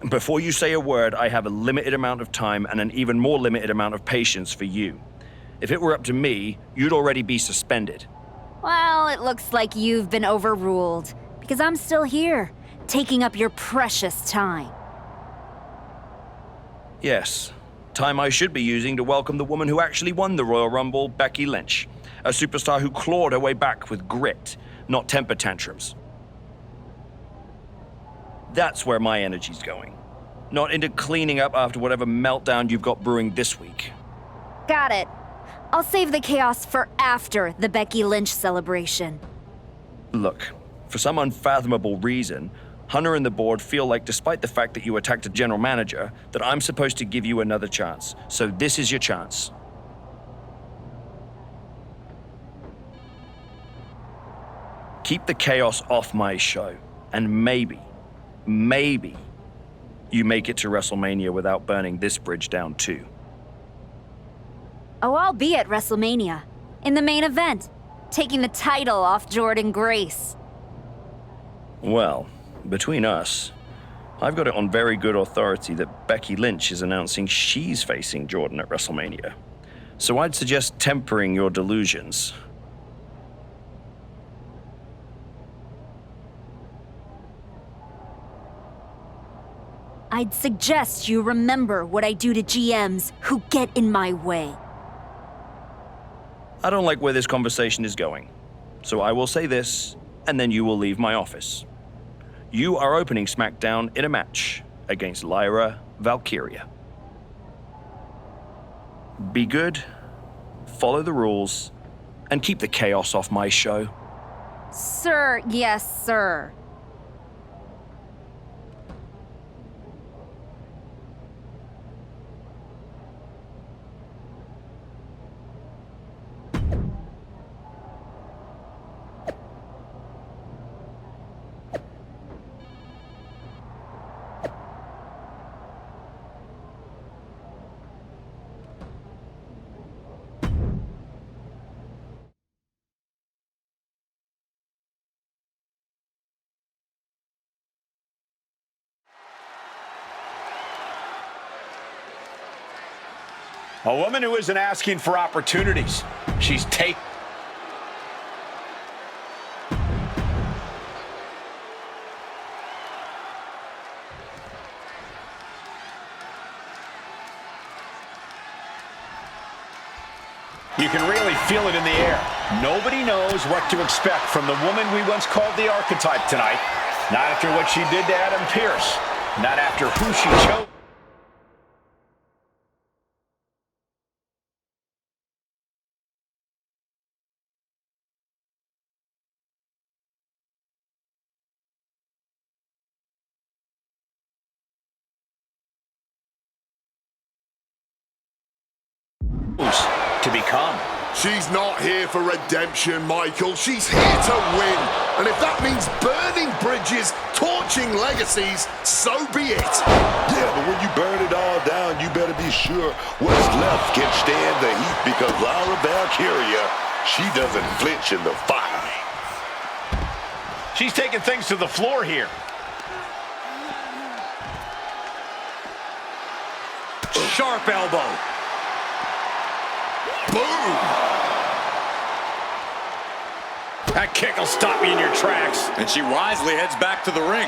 Before you say a word, I have a limited amount of time and an even more limited amount of patience for you. If it were up to me, you'd already be suspended. Well, it looks like you've been overruled, because I'm still here, taking up your precious time. Yes, time I should be using to welcome the woman who actually won the Royal Rumble, Becky Lynch. A superstar who clawed her way back with grit, not temper tantrums. That's where my energy's going. Not into cleaning up after whatever meltdown you've got brewing this week. Got it. I'll save the chaos for after the Becky Lynch celebration. Look, for some unfathomable reason, Hunter and the board feel like despite the fact that you attacked a general manager, that I'm supposed to give you another chance. So this is your chance. Keep the chaos off my show, and maybe you make it to WrestleMania without burning this bridge down too. Oh, I'll be at WrestleMania, in the main event, taking the title off Jordynne Grace. Well, between us, I've got it on very good authority that Becky Lynch is announcing she's facing Jordynne at WrestleMania. So I'd suggest tempering your delusions. I'd suggest you remember what I do to GMs who get in my way. I don't like where this conversation is going. So I will say this, and then you will leave my office. You are opening SmackDown in a match against Lyra Valkyria. Be good, follow the rules, and keep the chaos off my show. Sir, yes, sir. A woman who isn't asking for opportunities. She's taking. You can really feel it in the air. Nobody knows what to expect from the woman we once called the archetype tonight. Not after what she did to Adam Pearce. Not after who she chose. To become. She's not here for redemption, Michael. She's here to win. And if that means burning bridges, torching legacies, so be it. Yeah, but when you burn it all down, you better be sure what's left can stand the heat, because Lyra Valkyria, she doesn't flinch in the fire. She's taking things to the floor here. Sharp elbow. Boom! That kick will stop you in your tracks. And she wisely heads back to the ring.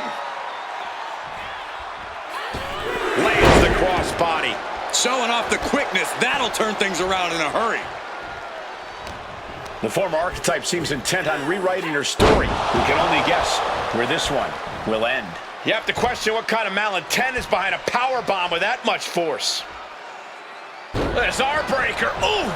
Lands the crossbody. Showing off the quickness, that'll turn things around in a hurry. The former archetype seems intent on rewriting her story. We can only guess where this one will end. You have to question what kind of malintent is behind a power bomb with that much force. There's our breaker. Ooh!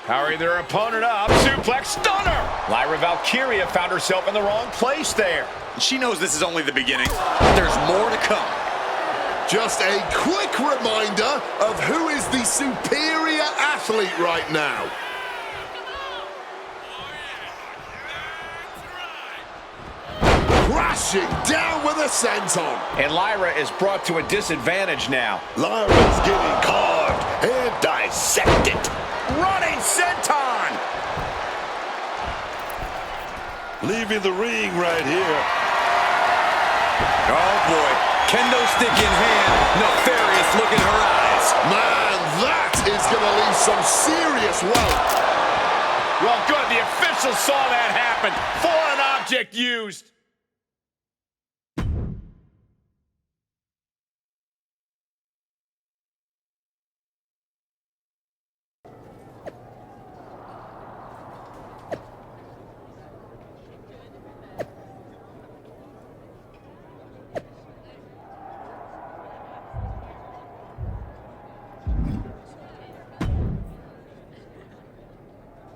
Powering their opponent up. Suplex stunner. Lyra Valkyria found herself in the wrong place there. She knows this is only the beginning. There's more to come. Just a quick reminder of who is the superior athlete right now. Crashing down with a senton. And Lyra is brought to a disadvantage now. Lyra's getting carved and dissected. Running senton. Leaving the ring right here. Oh, boy. Kendo stick in hand. Nefarious look in her eyes. Man, that is going to leave some serious weight. Well, good. The officials saw that happen. Foreign object used.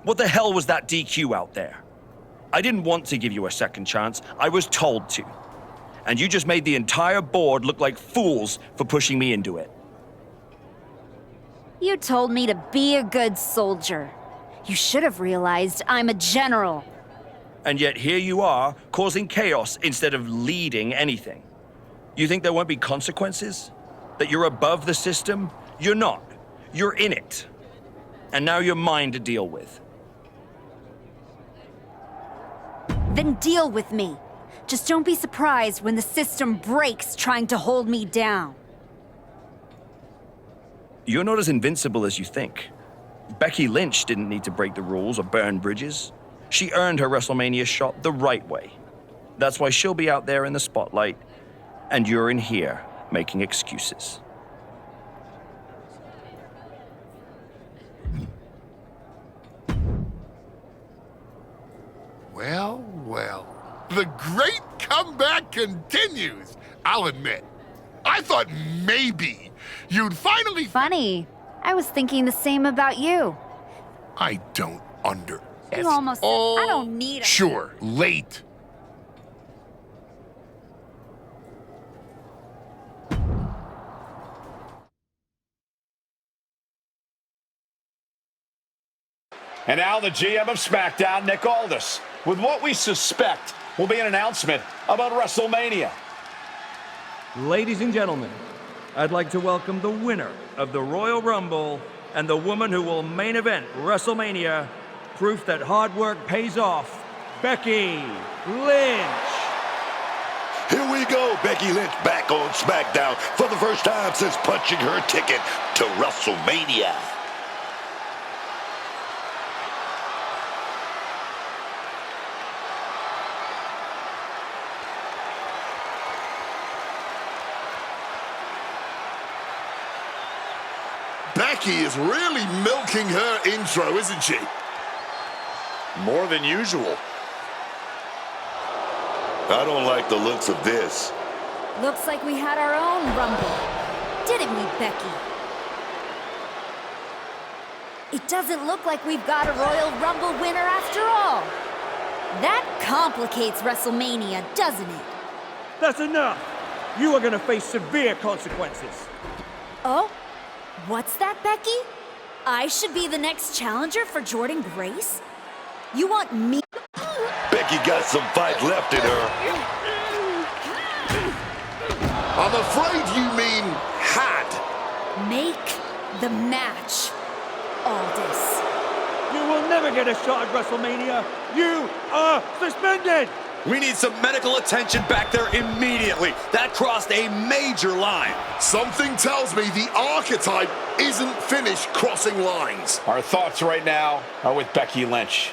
What the hell was that DQ out there? I didn't want to give you a second chance. I was told to. And you just made the entire board look like fools for pushing me into it. You told me to be a good soldier. You should have realized I'm a general. And yet here you are, causing chaos instead of leading anything. You think there won't be consequences? That you're above the system? You're not. You're in it. And now you're mine to deal with. Then deal with me. Just don't be surprised when the system breaks trying to hold me down. You're not as invincible as you think. Becky Lynch didn't need to break the rules or burn bridges. She earned her WrestleMania shot the right way. That's why she'll be out there in the spotlight, and you're in here making excuses. Well, well. The great comeback continues, I'll admit. I thought maybe you'd finally... Funny. I was thinking the same about you. I don't under... You almost said, I don't need it. Sure, late. And now the GM of SmackDown, Nick Aldis, with what we suspect will be an announcement about WrestleMania. Ladies and gentlemen, I'd like to welcome the winner of the Royal Rumble and the woman who will main event WrestleMania, proof that hard work pays off, Becky Lynch. Here we go, Becky Lynch back on SmackDown for the first time since punching her ticket to WrestleMania. Becky is really milking her intro, isn't she? More than usual. I don't like the looks of this. Looks like we had our own Rumble. Didn't we, Becky? It doesn't look like we've got a Royal Rumble winner after all. That complicates WrestleMania, doesn't it? That's enough. You are going to face severe consequences. Oh? What's that, Becky? I should be the next challenger for Jordan Grace? You want me? Becky got some fight left in her. I'm afraid you mean had. Make the match, Aldis. You will never get a shot at WrestleMania. You are suspended. We need some medical attention back there immediately. That crossed a major line. Something tells me the archetype isn't finished crossing lines. Our thoughts right now are with Becky Lynch.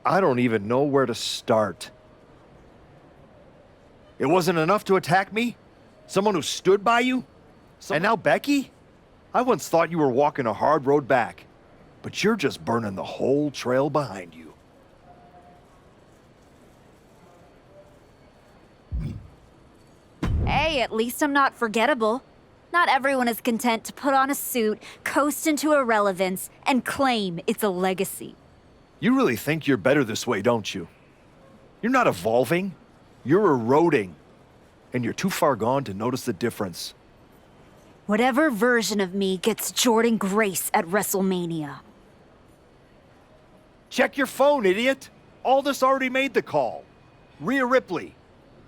I don't even know where to start. It wasn't enough to attack me? Someone who stood by you? And now Becky? I once thought you were walking a hard road back, but you're just burning the whole trail behind you. Hey, at least I'm not forgettable. Not everyone is content to put on a suit, coast into irrelevance, and claim it's a legacy. You really think you're better this way, don't you? You're not evolving, you're eroding. And you're too far gone to notice the difference. Whatever version of me gets Jordynne Grace at WrestleMania. Check your phone, idiot! Aldous already made the call. Rhea Ripley,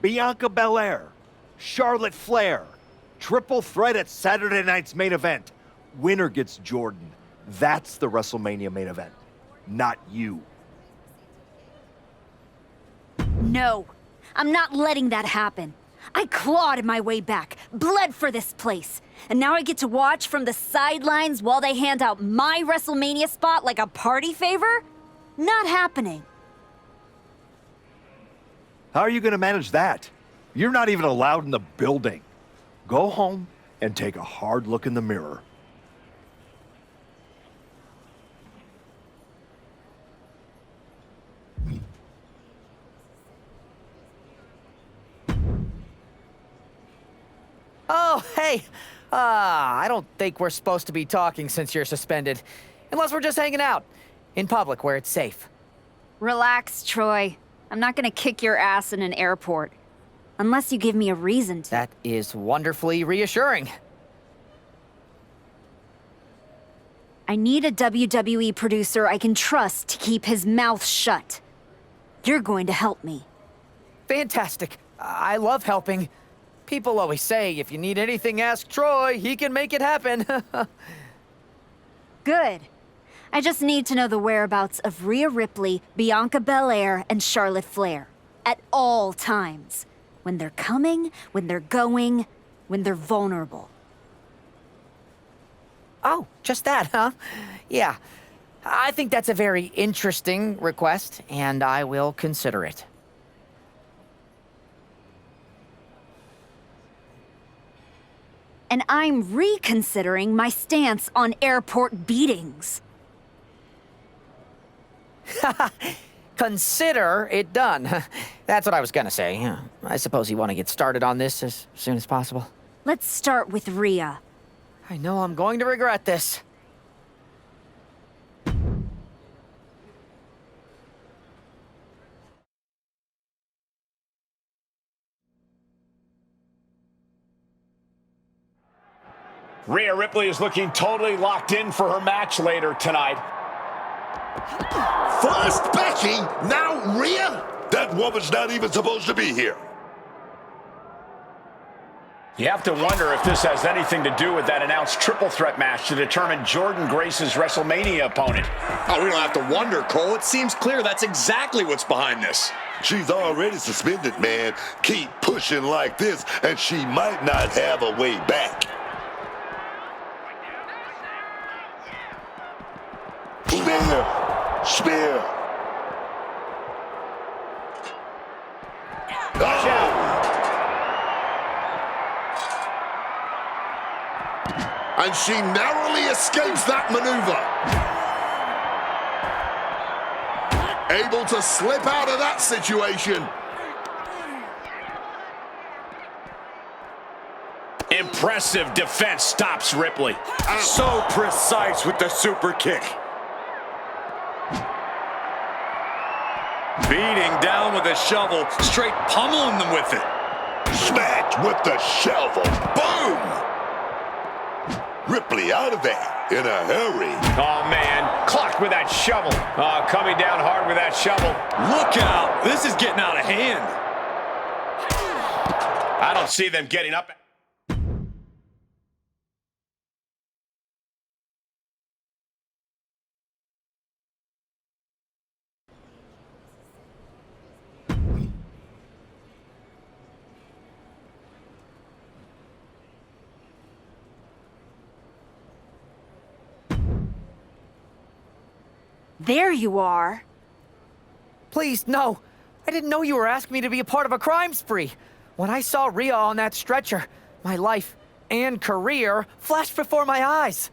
Bianca Belair, Charlotte Flair. Triple threat at Saturday night's main event. Winner gets Jordynne. That's the WrestleMania main event, not you. No, I'm not letting that happen. I clawed my way back, bled for this place, and now I get to watch from the sidelines while they hand out my WrestleMania spot like a party favor? Not happening. How are you gonna manage that? You're not even allowed in the building. Go home and take a hard look in the mirror. Oh, hey. I don't think we're supposed to be talking since you're suspended. Unless we're just hanging out. In public, where it's safe. Relax, Troy. I'm not gonna kick your ass in an airport. Unless you give me a reason to. That is wonderfully reassuring. I need a WWE producer I can trust to keep his mouth shut. You're going to help me. Fantastic. I love helping. People always say, if you need anything, ask Troy. He can make it happen. Good. I just need to know the whereabouts of Rhea Ripley, Bianca Belair, and Charlotte Flair. At all times. When they're coming, when they're going, when they're vulnerable. Oh, just that, huh? Yeah. I think that's a very interesting request, and I will consider it. And I'm reconsidering my stance on airport beatings. Consider it done. That's what I was gonna say. Yeah. I suppose you want to get started on this as soon as possible. Let's start with Rhea. I know I'm going to regret this. Rhea Ripley is looking totally locked in for her match later tonight. First Becky, now Rhea? That woman's not even supposed to be here. You have to wonder if this has anything to do with that announced triple threat match to determine Jordynne Grace's WrestleMania opponent. Oh, we don't have to wonder, Cole. It seems clear that's exactly what's behind this. She's already suspended, man. Keep pushing like this, and she might not have a way back. Spear. Watch out. And she narrowly escapes that maneuver. Able to slip out of that situation. Impressive defense stops Ripley. So precise with the super kick. Beating down with a shovel, straight pummeling them with it. Smacked with the shovel. Boom! Ripley out of there in a hurry. Oh, man. Clocked with that shovel. Coming down hard with that shovel. Look out. This is getting out of hand. I don't see them getting up. There you are. Please, no. I didn't know you were asking me to be a part of a crime spree. When I saw Rhea on that stretcher, my life and career flashed before my eyes.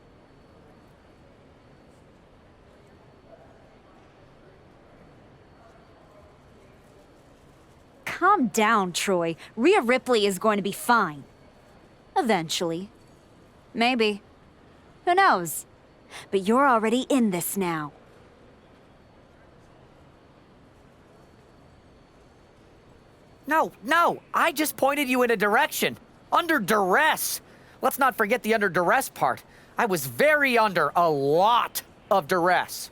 Calm down, Troy. Rhea Ripley is going to be fine. Eventually. Maybe. Who knows? But you're already in this now. No, I just pointed you in a direction. Under duress. Let's not forget the under duress part. I was very under a lot of duress.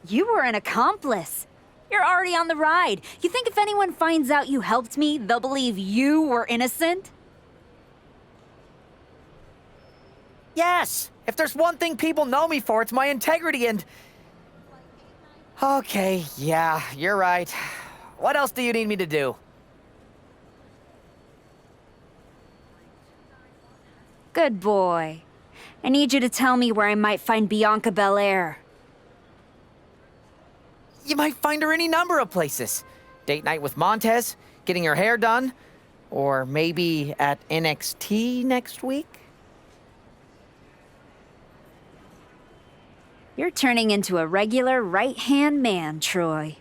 You were an accomplice. You're already on the ride. You think if anyone finds out you helped me, they'll believe you were innocent? Yes! If there's one thing people know me for, it's my integrity and... Okay, yeah, you're right. What else do you need me to do? Good boy. I need you to tell me where I might find Bianca Belair. You might find her any number of places. Date night with Montez, getting her hair done, or maybe at NXT next week? You're turning into a regular right-hand man, Troy.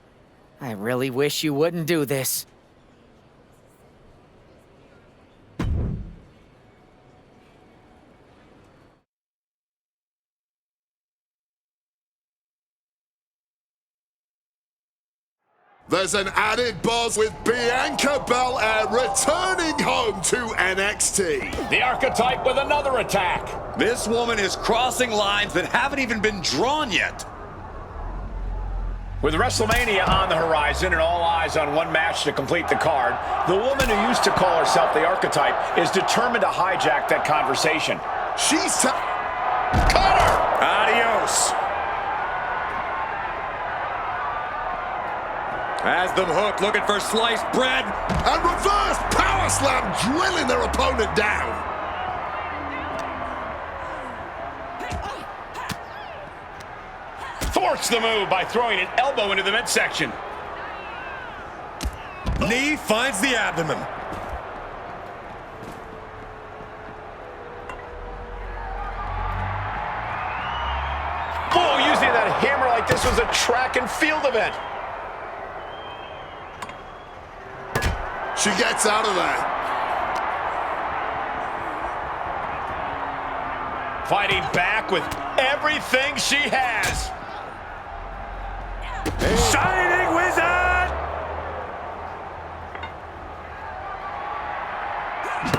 I really wish you wouldn't do this. There's an added buzz with Bianca Belair returning home to NXT. The Archetype with another attack. This woman is crossing lines that haven't even been drawn yet. With WrestleMania on the horizon and all eyes on one match to complete the card, the woman who used to call herself the Archetype is determined to hijack that conversation. She's Cut her! Adios. As the Hook looking for sliced bread. and reverse power slam, drilling their opponent down. Thwarts the move by throwing an elbow into the midsection. Knee finds the abdomen. Oh, using that hammer like this was a track and field event. She gets out of there. Fighting back with everything she has. Shining Wizard!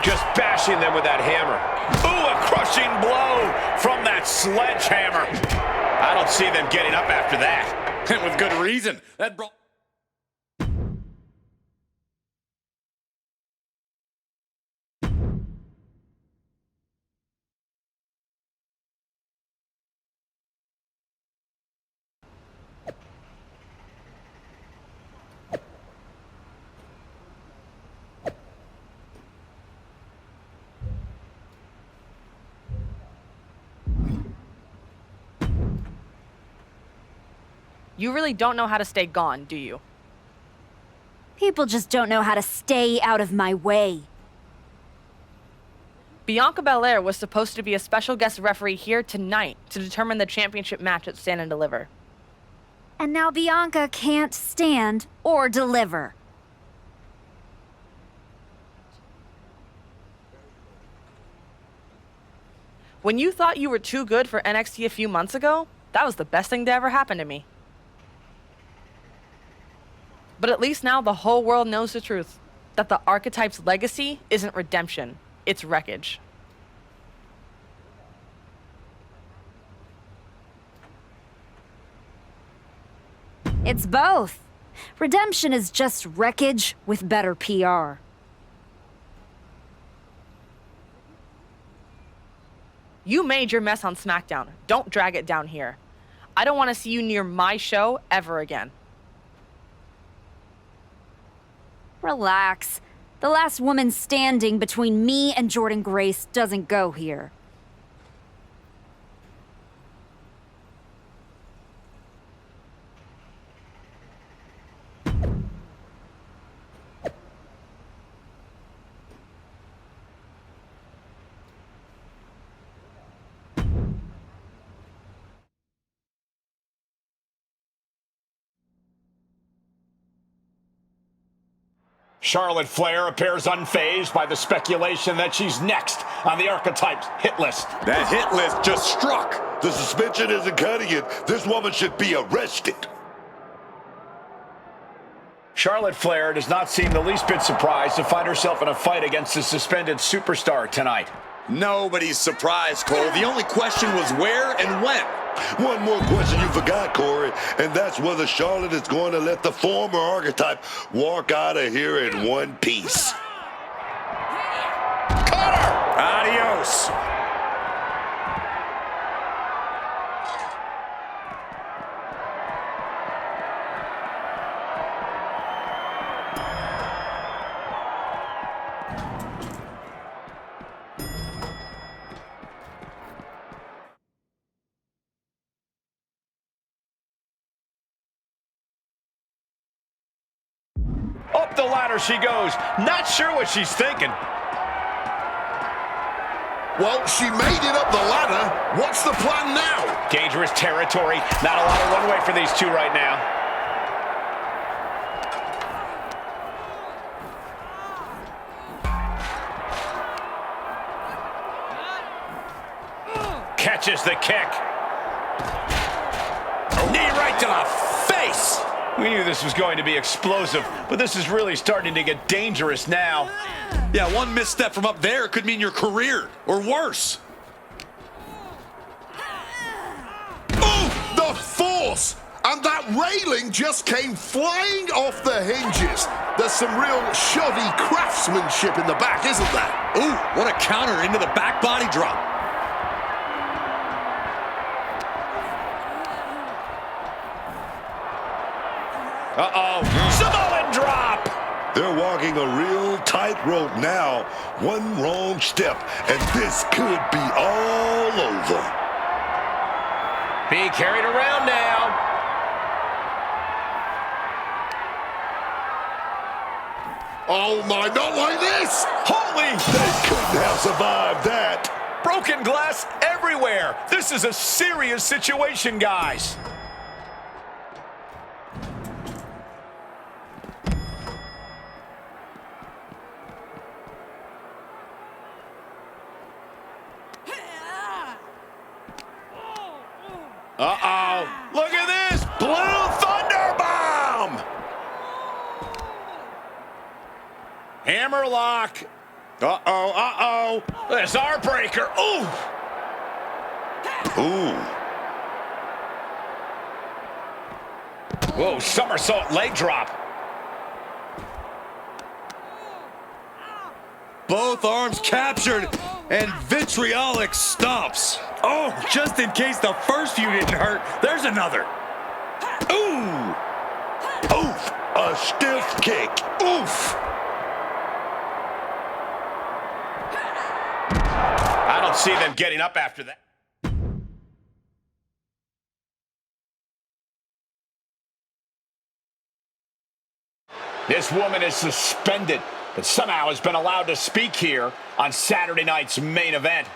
Just bashing them with that hammer. Ooh, a crushing blow from that sledgehammer. I don't see them getting up after that. And with good reason. That brought... You really don't know how to stay gone, do you? People just don't know how to stay out of my way. Bianca Belair was supposed to be a special guest referee here tonight to determine the championship match at Stand and Deliver. And now Bianca can't stand or deliver. When you thought you were too good for NXT a few months ago, that was the best thing to ever happen to me. But at least now the whole world knows the truth, that the Archetype's legacy isn't redemption, it's wreckage. It's both. Redemption is just wreckage with better PR. You made your mess on SmackDown. Don't drag it down here. I don't want to see you near my show ever again. Relax. The last woman standing between me and Jordynne Grace doesn't go here. Charlotte Flair appears unfazed by the speculation that she's next on the Archetypes hit list. That hit list just struck. The suspension isn't cutting it. This woman should be arrested. Charlotte Flair does not seem the least bit surprised to find herself in a fight against the suspended superstar tonight. Nobody's surprised, Cole. The only question was where and when. One more question you forgot, Corey, and that's whether Charlotte is going to let the former Archetype walk out of here in one piece. Caught her! Adios. Up the ladder she goes. Not sure what she's thinking. Well, she made it up the ladder. What's the plan now? Dangerous territory. Not a lot of runway for these two right now. Catches the kick. Knee right to the face. We knew this was going to be explosive, but this is really starting to get dangerous now. Yeah, one misstep from up there could mean your career, or worse. Oh, the force! And that railing just came flying off the hinges. There's some real shoddy craftsmanship in the back, isn't there? Ooh, what a counter into the back body drop. Uh-oh. Samoan drop! They're walking a real tightrope now. One wrong step, and this could be all over. Being carried around now. Oh my, not like this! Holy! They couldn't have survived that. Broken glass everywhere. This is a serious situation, guys. Uh-oh. Look at this. Blue Thunder Bomb. Hammerlock. Uh-oh, uh-oh. This Heartbreaker. Ooh. Ooh. Whoa, somersault leg drop. Both arms captured, and vitriolic stomps. Oh, just in case the first few didn't hurt, there's another. Ooh. Oof. A stiff kick. Oof. I don't see them getting up after that. This woman is suspended, but somehow has been allowed to speak here on Saturday night's main event.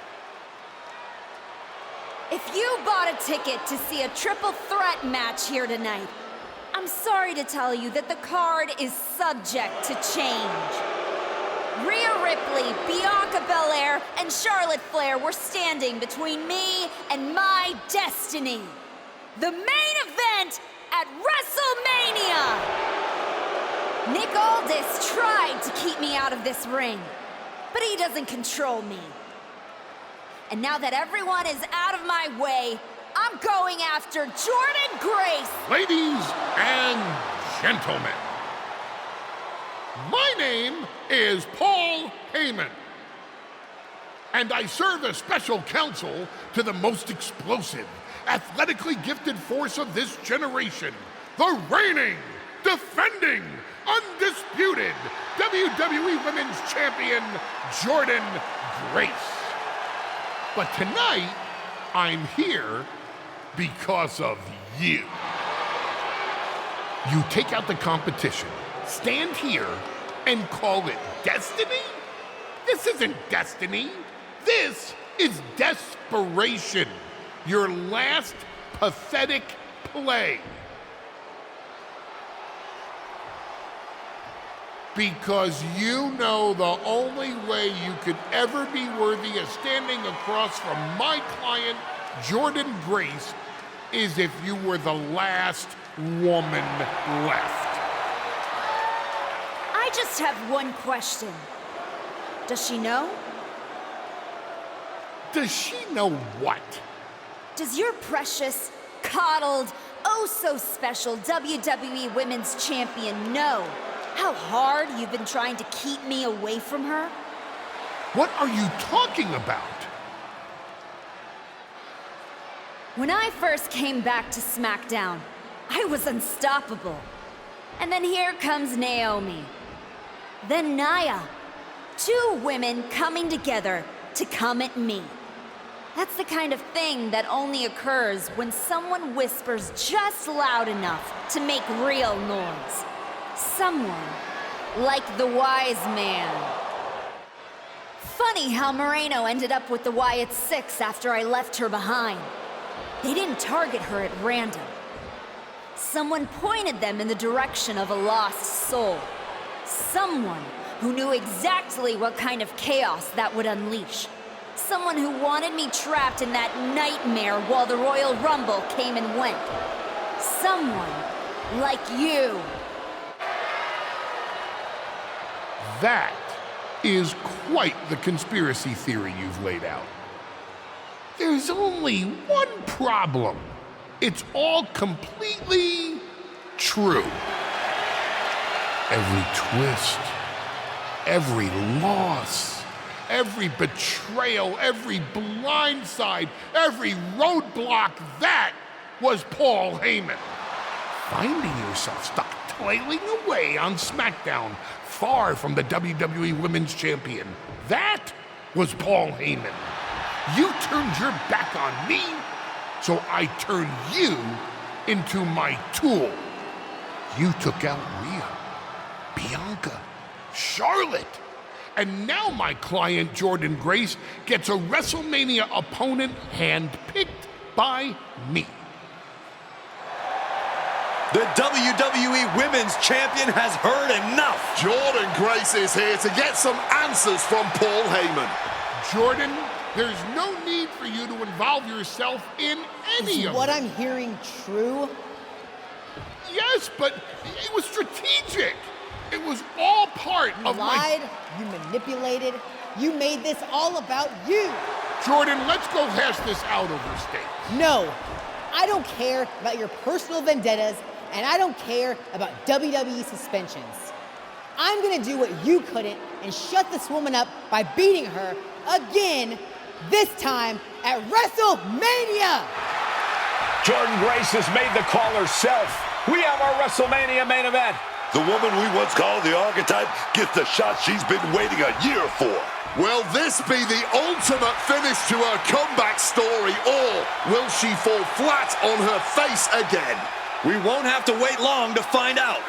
If you bought a ticket to see a triple threat match here tonight, I'm sorry to tell you that the card is subject to change. Rhea Ripley, Bianca Belair, and Charlotte Flair were standing between me and my destiny. The main event at WrestleMania! Nick Aldis tried to keep me out of this ring, but he doesn't control me. And now that everyone is out of my way, I'm going after Jordynne Grace. Ladies and gentlemen, my name is Paul Heyman, and I serve as special counsel to the most explosive, athletically gifted force of this generation, the reigning, defending, undisputed WWE Women's Champion, Jordynne Grace. But tonight, I'm here because of you. You take out the competition, stand here, and call it destiny? This isn't destiny. This is desperation. Your last pathetic play. Because you know the only way you could ever be worthy of standing across from my client, Jordan Grace, is if you were the last woman left. I just have one question. Does she know? Does she know what? Does your precious, coddled, oh so special WWE Women's Champion know how hard you've been trying to keep me away from her? What are you talking about? When I first came back to SmackDown, I was unstoppable. And then here comes Naomi. Then Nia. Two women coming together to come at me. That's the kind of thing that only occurs when someone whispers just loud enough to make real noise. Someone like the wise man. Funny how Moreno ended up with the Wyatt Six after I left her behind. They didn't target her at random. Someone pointed them in the direction of a lost soul. Someone who knew exactly what kind of chaos that would unleash. Someone who wanted me trapped in that nightmare while the Royal Rumble came and went. Someone like you. That is quite the conspiracy theory you've laid out. There's only one problem. It's all completely true. Every twist, every loss, every betrayal, every blindside, every roadblock, that was Paul Heyman. Finding yourself stuck toiling away on SmackDown, far from the WWE Women's Champion, that was Paul Heyman. You turned your back on me, so I turned you into my tool. You took out Rhea, Bianca, Charlotte, and now my client Jordan Grace gets a WrestleMania opponent handpicked by me. The WWE Women's Champion has heard enough. Jordan Grace is here to get some answers from Paul Heyman. Jordan, there's no need for you to involve yourself in any of What it. I'm hearing true? Yes, but it was strategic. It was all part You of lied, you manipulated, you made this all about you. Jordan, let's go hash this out over steak. No, I don't care about your personal vendettas, and I don't care about WWE suspensions. I'm gonna do what you couldn't and shut this woman up by beating her again, this time at WrestleMania! Jordan Grace has made the call herself. We have our WrestleMania main event. The woman we once called the archetype gets the shot she's been waiting a year for. Will this be the ultimate finish to her comeback story, or will she fall flat on her face again? We won't have to wait long to find out.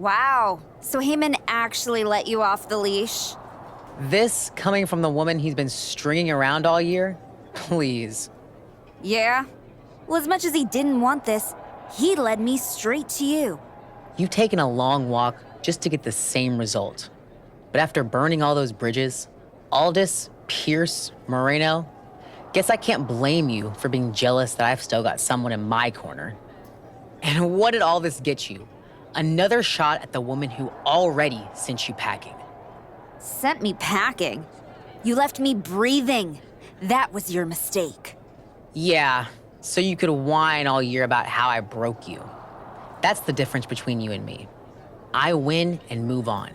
Wow, so Heyman actually let you off the leash? This coming from the woman he's been stringing around all year? Please. Yeah? Well, as much as he didn't want this, he led me straight to you. You've taken a long walk just to get the same result. But after burning all those bridges, Aldis, Pierce, Moreno, guess I can't blame you for being jealous that I've still got someone in my corner. And what did all this get you? Another shot at the woman who already sent you packing. Sent me packing? You left me breathing. That was your mistake. Yeah, so you could whine all year about how I broke you. That's the difference between you and me. I win and move on.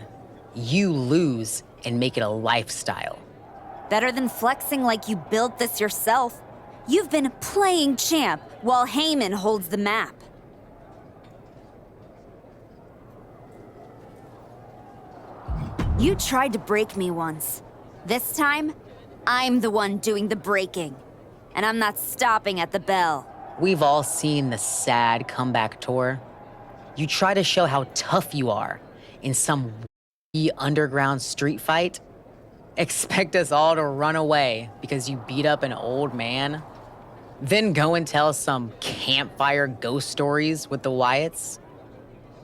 You lose and make it a lifestyle. Better than flexing like you built this yourself. You've been playing champ while Heyman holds the map. You tried to break me once. This time, I'm the one doing the breaking. And I'm not stopping at the bell. We've all seen the sad comeback tour. You try to show how tough you are in some underground street fight. Expect us all to run away because you beat up an old man? Then go and tell some campfire ghost stories with the Wyatts?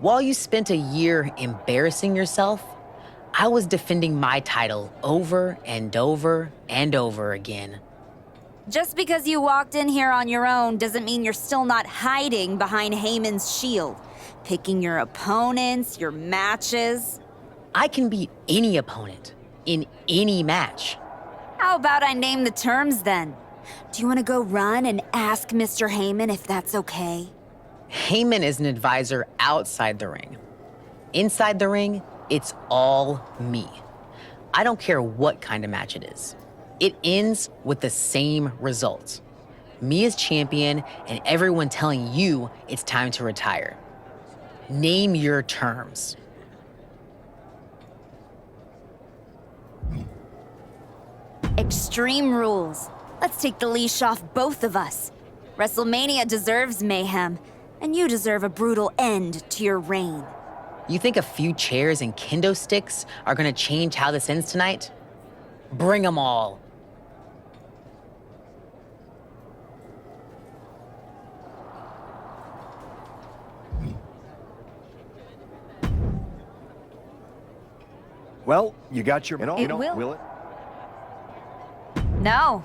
While you spent a year embarrassing yourself, I was defending my title over and over and over again. Just because you walked in here on your own doesn't mean you're still not hiding behind Heyman's shield, picking your opponents, your matches. I can beat any opponent in any match. How about I name the terms then? Do you want to go run and ask Mr. Heyman if that's okay? Heyman is an advisor outside the ring. Inside the ring, it's all me. I don't care what kind of match it is. It ends with the same result. Me as champion and everyone telling you it's time to retire. Name your terms. Extreme rules. Let's take the leash off both of us. WrestleMania deserves mayhem, and you deserve a brutal end to your reign. You think a few chairs and kendo sticks are gonna change how this ends tonight? Bring them all. Well, you got your... It will. Will it? No.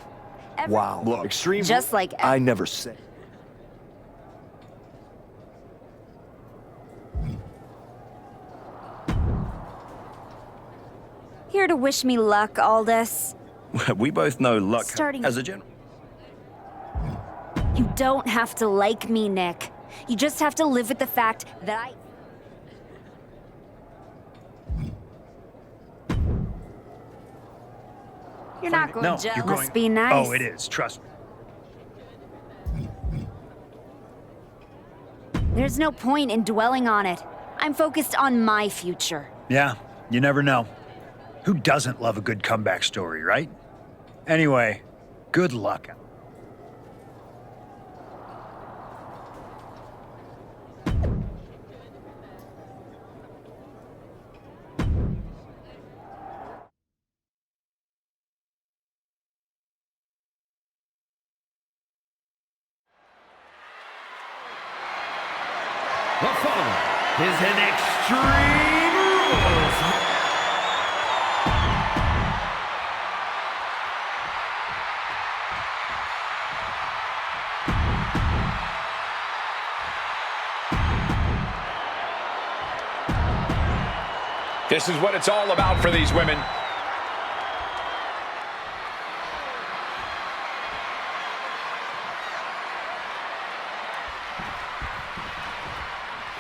Wow. Look, extreme... Just like... I never said... Here to wish me luck, Aldous. We both know luck Starting- as a general. You don't have to like me, Nick. You just have to live with the fact that I... You're not going to jail. Must be nice. Oh, it is. Trust me. There's no point in dwelling on it. I'm focused on my future. Yeah, you never know. Who doesn't love a good comeback story, right? Anyway, good luck. The following is an Extreme Rules. This is what it's all about for these women.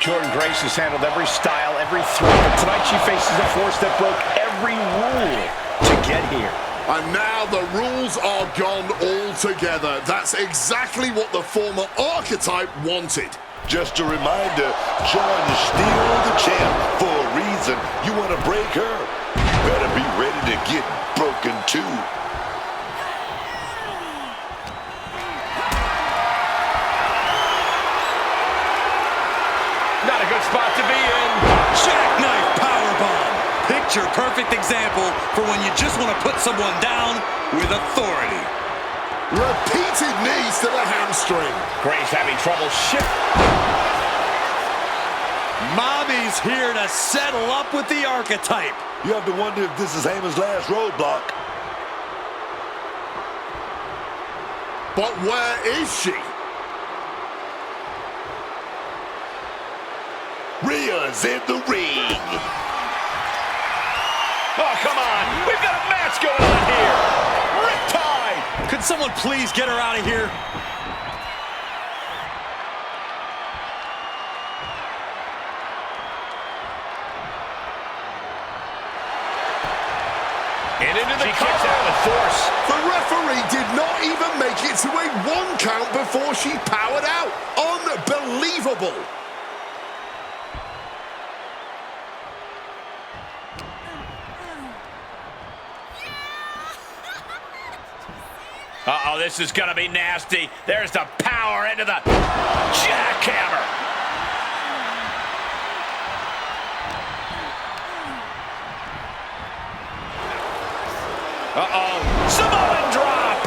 Jordynne Grace has handled every style, every threat, but tonight she faces a force that broke every rule to get here. And now the rules are gone altogether. That's exactly what the former archetype wanted. Just a reminder, John is still the champ for a reason. You want to break her? Better be ready to get broken too. Not a good spot to be in. Jackknife powerbomb. Picture perfect example for when you just want to put someone down with authority. Repeated knees to the hamstring. Grace having trouble Mommy's here to settle up with the archetype. You have to wonder if this is Heyman's last roadblock. But where is she? Rhea's in the ring. Oh, come on. We've got a match going on here. Riptide. Could someone please get her out of here? And into the kicks out with force. The referee did not even make it to a 1 count before she powered out. Unbelievable. Uh-oh, this is gonna be nasty. There's the power into the jackhammer. Uh-oh, Samoan drop.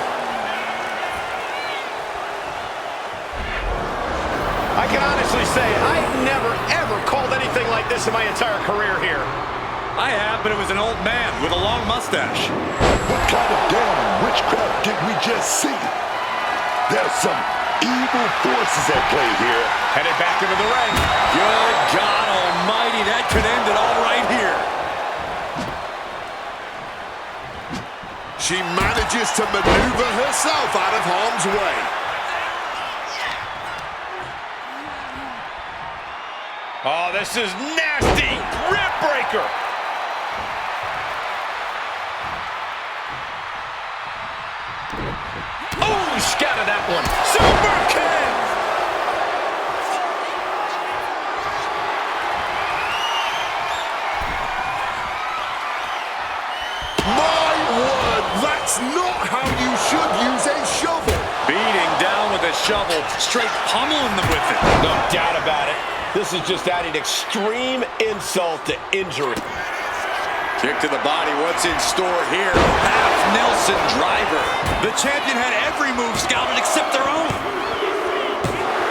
I can honestly say I've never, ever called anything like this in my entire career here. I have, but it was an old man with a long mustache. What kind of damn witchcraft did we just see? There's some evil forces at play here. Headed back into the ring. Good God almighty, that could end it all right here. She manages to maneuver herself out of harm's way. Oh, this is nasty. Rib breaker. Oh, he scattered that one. Super kick. My word, that's not how you should use a shovel. Beating down with a shovel, straight pummeling them with it. No doubt about it. This is just adding extreme insult to injury. Kick to the body, what's in store here? Half Nelson driver. The champion had every move scouted except their own.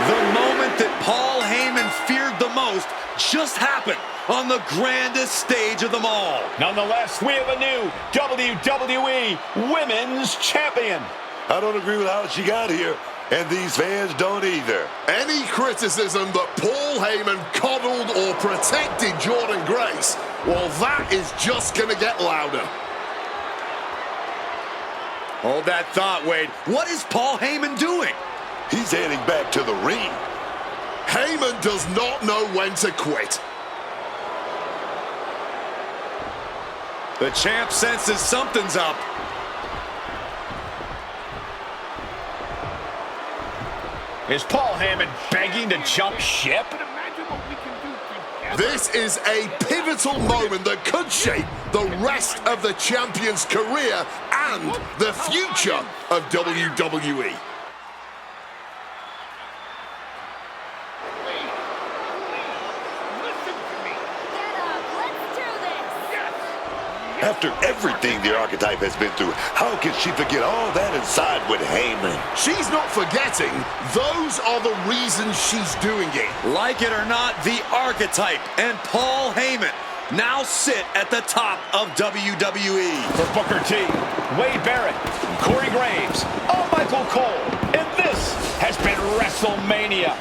The moment that Paul Heyman feared the most just happened on the grandest stage of them all. Nonetheless, we have a new WWE Women's Champion. I don't agree with how she got here, and these fans don't either. Any criticism that Paul Heyman coddled or protected Jordynne Grace, well, that is just gonna get louder. Hold that thought, Wade. What is Paul Heyman doing? He's heading back to the ring. Heyman does not know when to quit. The champ senses something's up. Is Paul Heyman begging to jump ship? This is a pivotal moment that could shape the rest of the champion's career and the future of WWE. After everything the Archetype has been through, how can she forget all that and side with Heyman? She's not forgetting. Those are the reasons she's doing it. Like it or not, the Archetype and Paul Heyman now sit at the top of WWE. For Booker T, Wade Barrett, Corey Graves, I'm Michael Cole, and this has been WrestleMania.